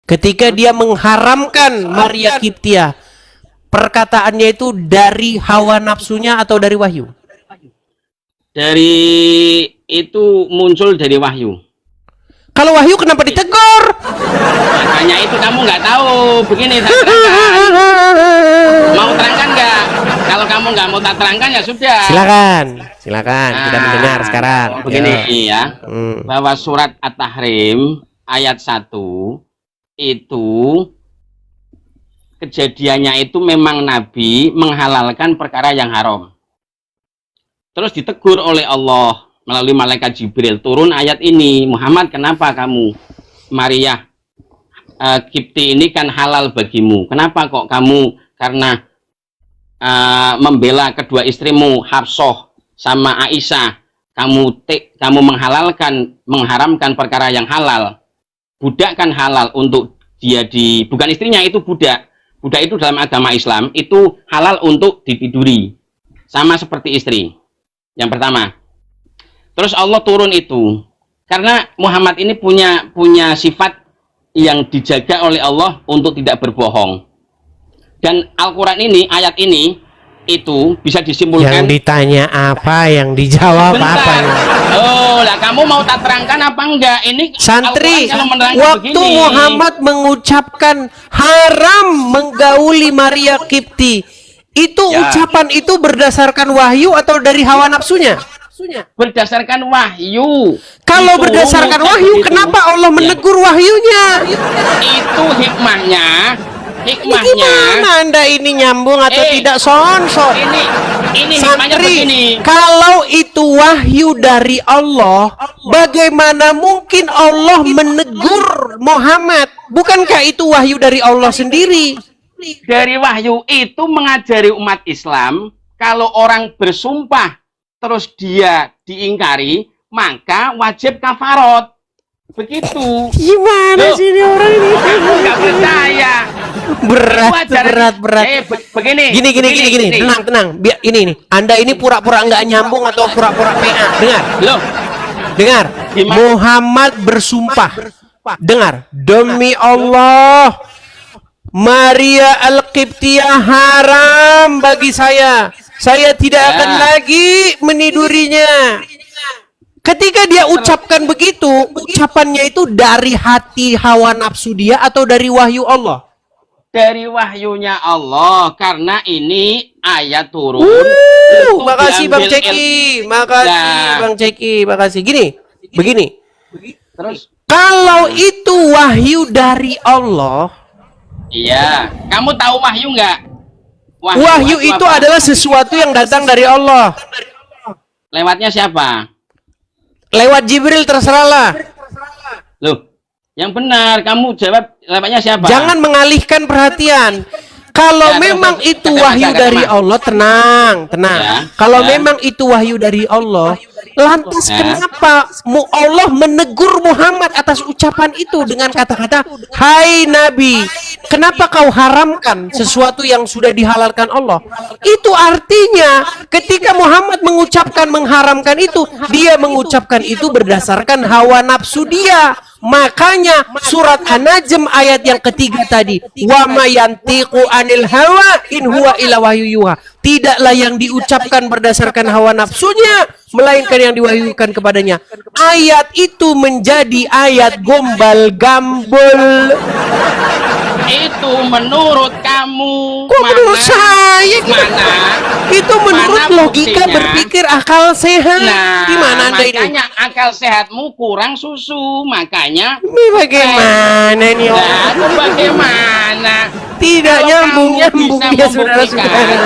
ketika dia mengharamkan Maria Kiptia, perkataannya itu dari hawa nafsunya atau dari wahyu? Dari itu muncul dari wahyu. Kalau wahyu kenapa ditegur? Makanya itu kamu nggak tahu. Begini saya terangkan. Mau terangkan nggak? Kalau kamu nggak mau tak terangkan ya sudah. Silakan kita mendengar sekarang. Begini ya, bahwa surat At-Tahrim ayat 1 itu kejadiannya itu memang Nabi menghalalkan perkara yang haram. Terus ditegur oleh Allah melalui malaikat Jibril, turun ayat ini, Muhammad kenapa kamu Maria Kipti ini kan halal bagimu, kenapa kok kamu karena membela kedua istrimu Hafsah sama Aisyah kamu mengharamkan perkara yang halal. Budak kan halal untuk dia bukan istrinya, itu budak itu dalam agama Islam itu halal untuk ditiduri sama seperti istri. Yang pertama, terus Allah turun itu karena Muhammad ini punya sifat yang dijaga oleh Allah untuk tidak berbohong. Dan Al-Quran ini, ayat ini itu bisa disimpulkan. Yang ditanya apa, yang dijawab apa? Oh lah, kamu mau tak terangkan apa enggak? Ini santri, waktu begini. Muhammad mengucapkan haram menggauli Maria Kipti, itu ucapan itu berdasarkan wahyu atau dari hawa nafsunya? Berdasarkan wahyu. Kalau berdasarkan wahyu, kenapa Allah menegur wahyunya? Itu hikmahnya. Gimana Anda ini nyambung atau tidak, Son? Ini hikmahnya begini. Kalau itu wahyu dari Allah, bagaimana mungkin Allah menegur Muhammad? Bukankah itu wahyu dari Allah sendiri? Dari wahyu itu mengajari umat Islam, kalau orang bersumpah terus dia diingkari, maka wajib kafarot. Begitu. Gimana sih ini orang ini? Kamu nggak percaya. Berat. Begini. Gini. Tenang. Biar ini. Anda ini pura-pura nggak nyambung atau pura-pura PA. Dengar. Muhammad bersumpah. Dengar. Demi Allah, Maria Al-Qibtiyah haram bagi saya. Saya tidak akan lagi menidurinya. Ketika dia ucapkan begitu, ucapannya itu dari hati hawa nafsu dia atau dari wahyu Allah? Dari wahyunya Allah, karena ini ayat turun. Makasih Bang Ceki, makasih. Begini. Terus, kalau itu wahyu dari Allah, iya, kamu tahu wahyu nggak? Wahyu itu adalah sesuatu yang datang dari Allah. Lewatnya siapa? Lewat Jibril, terserahlah. Loh, yang benar kamu jawab, lewatnya siapa? Jangan mengalihkan perhatian. Kalau memang itu wahyu dari Allah, tenang. Kalau memang itu wahyu dari Allah, lantas kenapa Allah menegur Muhammad atas ucapan itu dengan kata-kata, "Hai Nabi, kenapa kau haramkan sesuatu yang sudah dihalalkan Allah?" Itu artinya ketika Muhammad mengucapkan mengharamkan itu, dia mengucapkan itu berdasarkan hawa nafsu dia. Makanya surat An-Najm ayat yang ketiga tadi, wa ma yantiqu anil hawa in huwa illa wahyu yuha. Tidaklah yang diucapkan berdasarkan hawa nafsunya, melainkan yang diwahyukan kepadanya. Ayat itu menjadi ayat gombal-gambol. Itu menurut kamu. Kok menurut saya? Mana? Itu menurut logika berpikir akal sehat. Gimana Anda ini? Makanya akal sehatmu kurang susu. Makanya ini bagaimana nih? Bagaimana? Tidak nyambung ya saudara-saudara.